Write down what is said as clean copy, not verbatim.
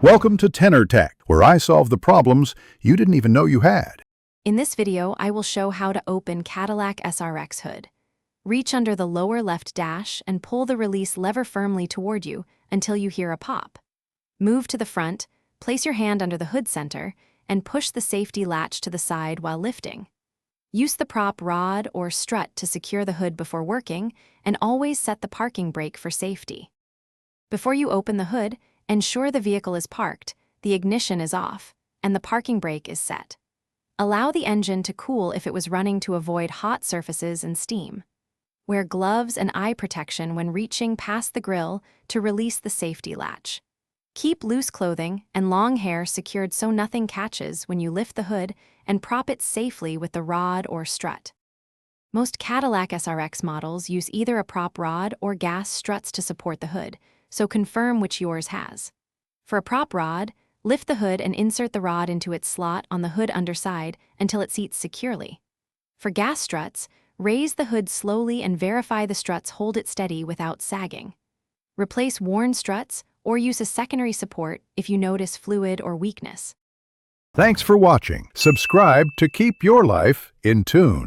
Welcome to Tenor Tech, where I solve the problems you didn't even know you had. In this video, I will show how to open Cadillac SRX hood. Reach under the lower left dash and pull the release lever firmly toward you until you hear a pop. Move to the front, place your hand under the hood center, and push the safety latch to the side while lifting. Use the prop rod or strut to secure the hood before working, and always set the parking brake for safety. Before you open the hood, ensure the vehicle is parked, the ignition is off, and the parking brake is set. Allow the engine to cool if it was running to avoid hot surfaces and steam. Wear gloves and eye protection when reaching past the grille to release the safety latch. Keep loose clothing and long hair secured so nothing catches when you lift the hood, and prop it safely with the rod or strut. Most Cadillac SRX models use either a prop rod or gas struts to support the hood, so confirm which yours has. For a prop rod, lift the hood and insert the rod into its slot on the hood underside until it seats securely. For gas struts, raise the hood slowly and verify the struts hold it steady without sagging. Replace worn struts or use a secondary support if you notice fluid or weakness. Thanks for watching. Subscribe to keep your life in tune.